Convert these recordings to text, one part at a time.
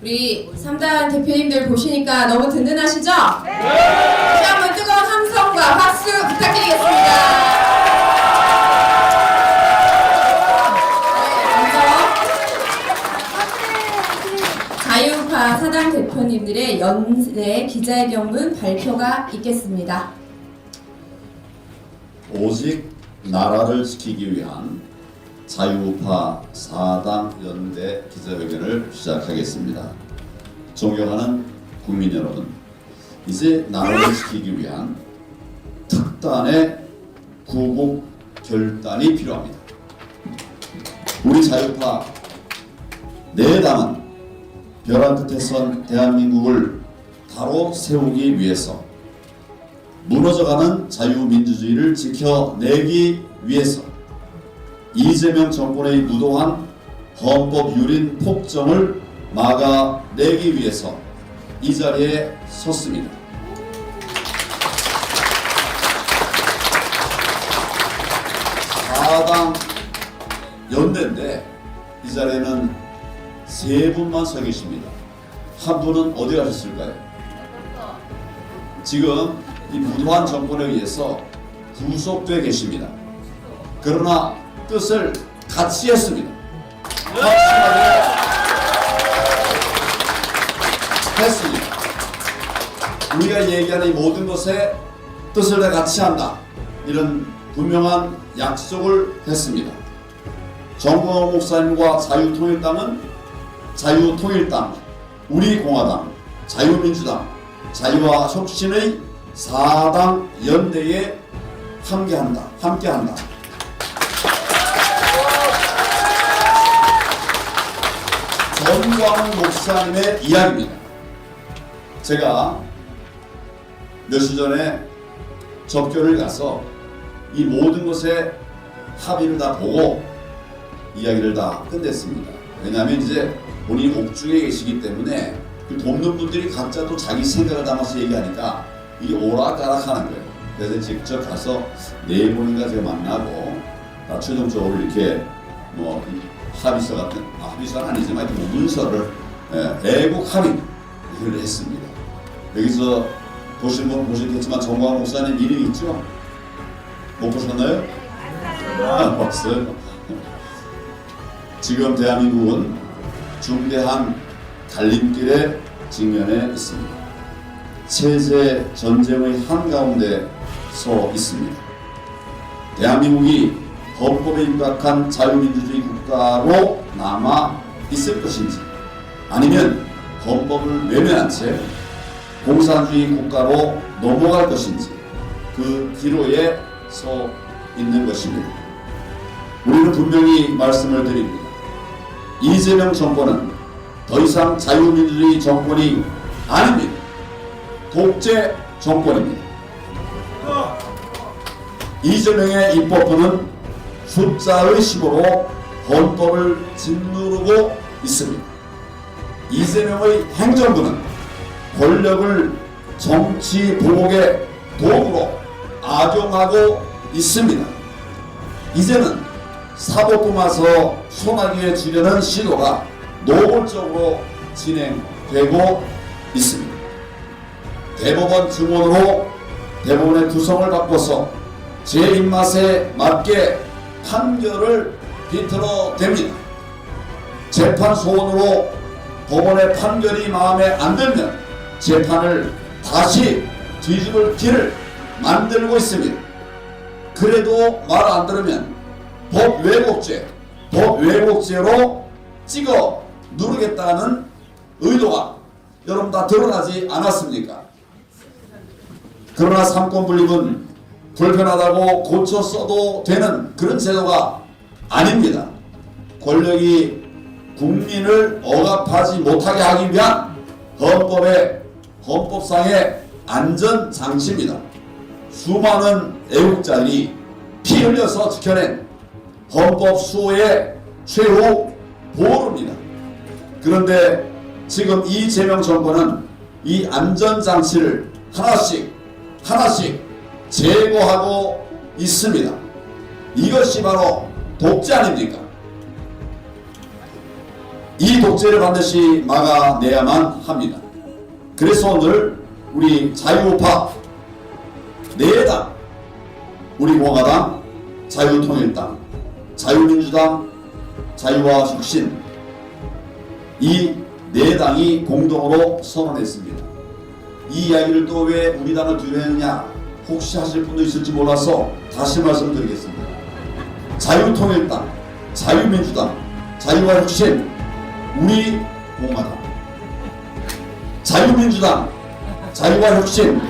우리 3단 대표님들 보시니까 너무 든든하시죠? 네! 다시 한번 뜨거운 함성과 박수 부탁드리겠습니다. 자유우파 사당 대표님들의 연내 기자회견문 발표가 있겠습니다. 오직 나라를 지키기 위한 자유우파 사당 연대 기자회견을 시작하겠습니다. 존경하는 국민 여러분, 이제 나라를 지키기 위한 특단의 구국 결단이 필요합니다. 우리 자유파 네 당은 벼랑 끝에 선 대한민국을 바로 세우기 위해서, 무너져가는 자유민주주의를 지켜내기 위해서, 이재명 정권의 무도한 헌법 유린 폭정을 막아내기 위해서 이 자리에 섰습니다. 사당 연대인데 이 자리에는 세 분만 서 계십니다. 한 분은 어디 가셨을까요? 지금 이 무도한 정권에 의해서 구속돼 계십니다. 그러나 뜻을 같이 했습니다. 확실하게 했습니다. 우리가 얘기하는 이 모든 것에 뜻을 다 같이 한다, 이런 분명한 약속을 했습니다. 정광훈 목사님과 자유통일당은 자유통일당, 우리공화당, 자유민주당, 자유와 혁신의 4당 연대에 함께한다. 정광훈 목사님의 이야기입니다. 제가 며칠 전에 접교를 가서 이 모든 것에 합의를 다 보고 이야기를 다 끝냈습니다. 왜냐하면 이제 본인이 옥중에 계시기 때문에 그 돕는 분들이 각자 또 자기 생각을 담아서 얘기하니까 이게 오락가락하는 거예요. 그래서 직접 가서 네 분인가 제가 만나고 다 최종적으로 이렇게 뭐 합의서 같은, 합의서는 아니지만 뭐 문서를 애국 합의를 했습니다. 여기서 보신 분 보셨겠지만 정광훈 목사님 이름이 있죠? 못 보셨나요? 봤어요. 지금 대한민국은 중대한 갈림길에 직면해 있습니다. 세세 전쟁의 한가운데 서 있습니다. 대한민국이 헌법에 입각한 자유민주주의 국가로 남아 있을 것인지, 아니면 헌법을 외면한 채 공산주의 국가로 넘어갈 것인지, 그 기로에 서 있는 것입니다. 우리는 분명히 말씀을 드립니다. 이재명 정권은 더 이상 자유민주주의 정권이 아닙니다. 독재 정권입니다. 이재명의 입법부는 숫자의 10으로 헌법을 짓누르고 있습니다. 이재명의 행정부는 권력을 정치 보복의 도구로 악용하고 있습니다. 이제는 사법부마저 소나기에 주려는 시도가 노골적으로 진행되고 있습니다. 대법원 증언으로 대법원의 구성을 바꿔서 제 입맛에 맞게 판결을 비틀어댑니다. 재판 소원으로 법원의 판결이 마음에 안 들면 재판을 다시 뒤집을 길을 만들고 있습니다. 그래도 말 안 들으면 법왜곡죄로 찍어 누르겠다는 의도가 여러분 다 드러나지 않았습니까? 그러나 삼권분립은 불편하다고 고쳐 써도 되는 그런 제도가 아닙니다. 권력이 국민을 억압하지 못하게 하기 위한 헌법상의 안전장치입니다. 수많은 애국자들이 피 흘려서 지켜낸 헌법 수호의 최후 보루입니다. 그런데 지금 이재명 정권은 이 안전장치를 하나씩 제거하고 있습니다. 이것이 바로 독재 아닙니까? 이 독재를 반드시 막아내야만 합니다. 그래서 오늘 우리 자유우파 네 당, 우리 공화당, 자유통일당, 자유민주당, 자유와 혁신 이 네 당이 공동으로 선언했습니다. 이 이야기를 또 왜 우리 당을 두려워했느냐 혹시 하실 분도 있을지 몰라서 다시 말씀드리겠습니다. 자유통일당, 자유민주당, 자유와 혁신, 우리 공화당, 자유민주당, 자유와 혁신,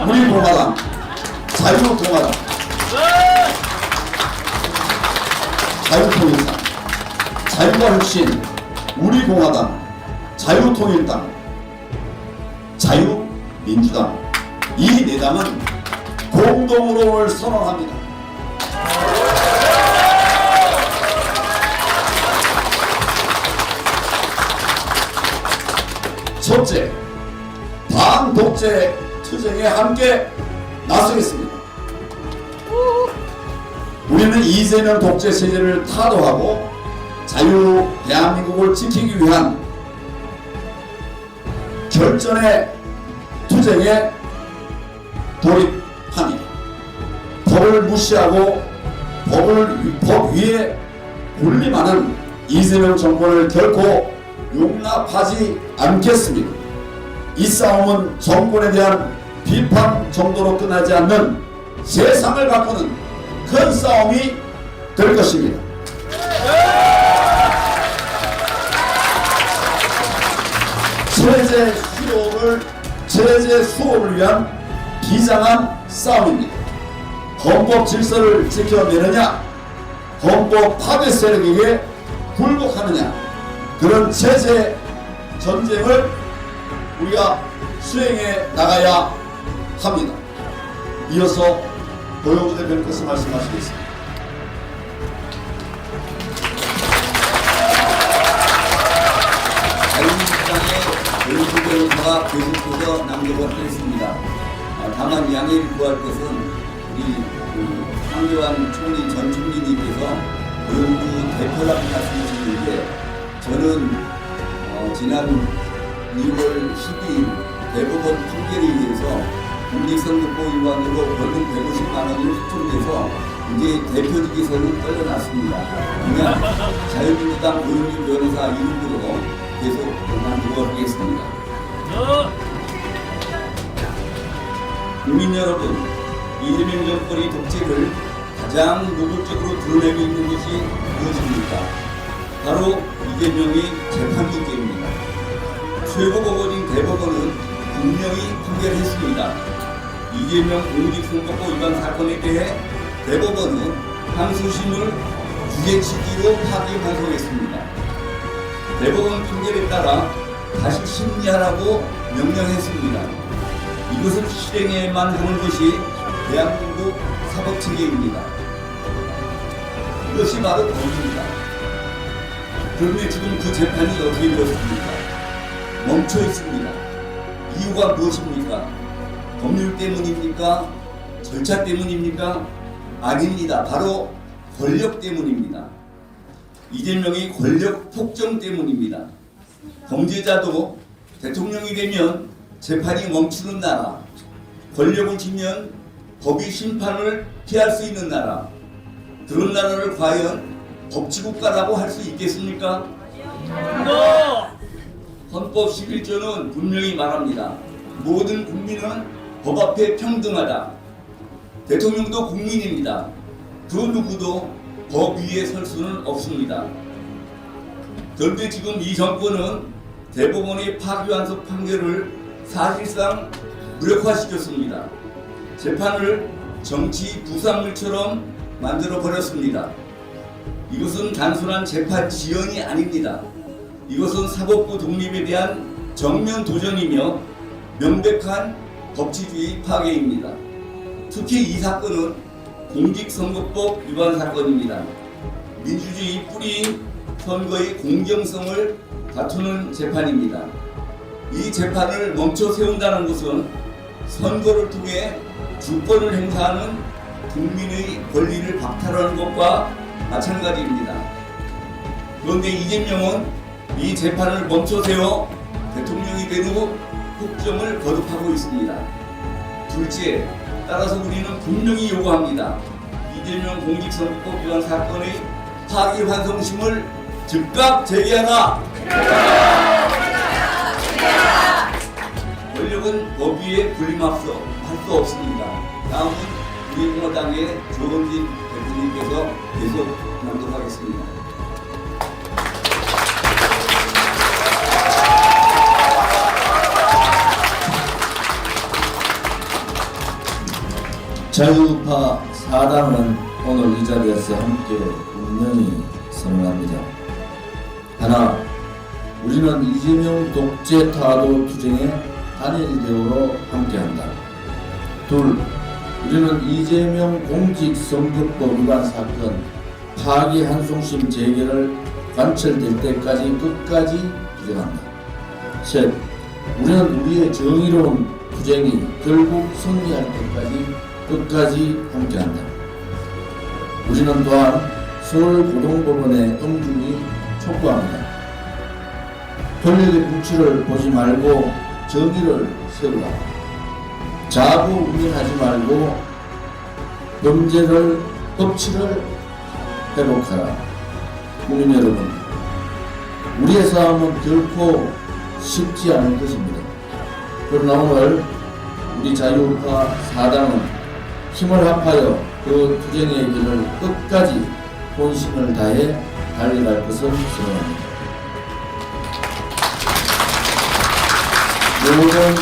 우리 공화당, 자유통화당, 자유통일당, 자유와 혁신, 우리 공화당, 자유통일당, 자유민주당 이 네 당은 공동으로 오늘 선언합니다. 첫째, 반독재 투쟁에 함께 나서겠습니다. 우리는 이재명 독재 세제를 타도하고 자유 대한민국을 지키기 위한 결전의 투쟁에 돌입합니다. 법을 무시하고 법 위에 군림하는 이재명 정권을 결코 용납하지 않겠습니다. 이 싸움은 정권에 대한 비판 정도로 끝나지 않는 세상을 바꾸는 큰 싸움이 될 것입니다. 체제 수호를 위한 비장한 싸움입니다. 헌법 질서를 지켜내느냐, 헌법 파괴 세력에게 굴복하느냐, 그런 체제 전쟁을 우리가 수행해 나가야 합니다. 이어서 노영주 대표님께서 말씀하시겠습니다. 자유민주당의 노영주 변호사가 계속해서 낭독을 하겠습니다. 다만 양해를 구할 것은 우리 황교안 총리 전 총리님께서 노영주 대표라고 말씀하셨는데, 저는 지난 2월 12일 대법원 판결에 의해서 공직선거법 위반으로 벌금 150만 원이 확정돼서 이제 대표직에서는 떨려났습니다. 그냥 자유민주당 노영주 변호사 이름으로 계속 낭독을 하겠습니다. 국민 여러분, 이재명 정권의 독재를 가장 노골적으로 드러내고 있는 것이 무엇입니까? 바로 이재명의 재판 문제입니다. 최고법원인 대법원은 분명히 판결했습니다. 이재명 공직선거법 위반 사건에 대해 대법원은 항소심을 주재치기로 파기 환송했습니다. 대법원 판결에 따라 다시 심리하라고 명령했습니다. 이것을 실행해야만 하는 것이 대한민국 사법체계입니다. 이것이 바로 법입니다. 그런데 지금 그 재판이 어떻게 되었습니까? 멈춰 있습니다. 이유가 무엇입니까? 법률 때문입니까? 절차 때문입니까? 아닙니다. 바로 권력 때문입니다. 이재명의 권력 폭정 때문입니다. 범죄자도 대통령이 되면 재판이 멈추는 나라, 권력을 쥐면 법이 심판을 피할 수 있는 나라, 그런 나라를 과연 법치국가라고 할 수 있겠습니까? 헌법 11조는 분명히 말합니다. 모든 국민은 법 앞에 평등하다. 대통령도 국민입니다. 그 누구도 법 위에 설 수는 없습니다. 그런데 지금 이 정권은 대법원의 파기환송 판결을 사실상 무력화시켰습니다. 재판을 정치 부산물처럼 만들어버렸습니다. 이것은 단순한 재판 지연이 아닙니다. 이것은 사법부 독립에 대한 정면 도전이며 명백한 법치주의 파괴입니다. 특히 이 사건은 공직선거법 위반 사건입니다. 민주주의 뿌리인 선거의 공정성을 다투는 재판입니다. 이 재판을 멈춰 세운다는 것은 선거를 통해 주권을 행사하는 국민의 권리를 박탈하는 것과 마찬가지입니다. 그런데 이재명은 이 재판을 멈춰 세워 대통령이 된 후 폭정을 거듭하고 있습니다. 둘째, 따라서 우리는 분명히 요구합니다. 이재명 공직선거법 위반 사건의 파기환송심을 즉각 제기하라! 권력은 법 위에 군림합수 할 수 없습니다. 다음은 우리 공화당의 조원진 대표님께서 계속 낭독하겠습니다. 자유우파 4당은 오늘 이 자리에서 함께 분명히 선언합니다. 하나, 우리는 이재명 독재 타도 투쟁의 단일대우로 함께한다. 둘, 우리는 이재명 공직선거법 위반 사건 파기환송심 재개를 관철될 때까지 끝까지 투쟁한다. 셋, 우리는 우리의 정의로운 투쟁이 결국 승리할 때까지 끝까지 함께한다. 우리는 또한 서울고등법원의 응중이 촉구합니다. 권력의 눈치를 보지 말고 정의를 세우라. 자부운전하지 말고 법치를 회복하라. 국민 여러분, 우리의 싸움은 결코 쉽지 않을 것입니다. 그러나 오늘 우리 자유우파 4당은 힘을 합하여 그 투쟁의 길을 끝까지 본심을 다해 달려갈 것을 선언합니다. 모든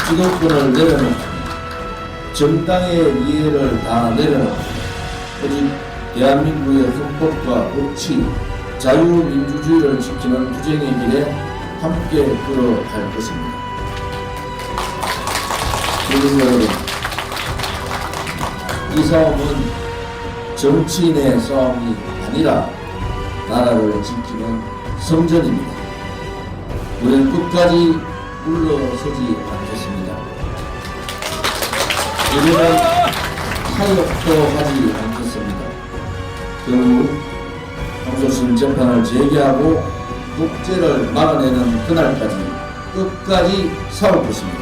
지도권을 내려놓고 정당의 이해를 다 내려놓고 오직 대한민국의 헌법과 법치, 자유민주주의를 지키는 투쟁의 길에 함께 걸어갈 것입니다. 국민 여러분, 이 싸움은 정치인의 싸움이 아니라 나라를 지키는 성전입니다. 우리는 끝까지 물러서지 않겠습니다. 우리는 타협도 하지 않겠습니다. 결국 항소심 재판을 재개하고 독재를 막아내는 그날까지 끝까지 싸울 것입니다.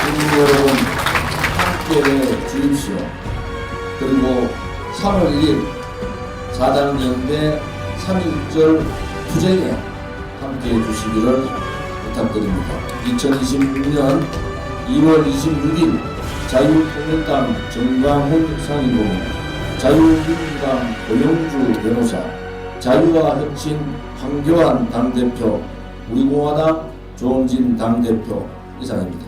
국민 여러분, 함께해 주십시오. 그리고 3월 1일 4당 연대 3.1절 투쟁에 함께해 주시기를 부탁드립니다. 2026년 2월 26일 자유통일당 정광훈 상임고문, 자유민주당 고영주 변호사, 자유와 혁신 황교안 당대표, 우리공화당 조원진 당대표 이상입니다.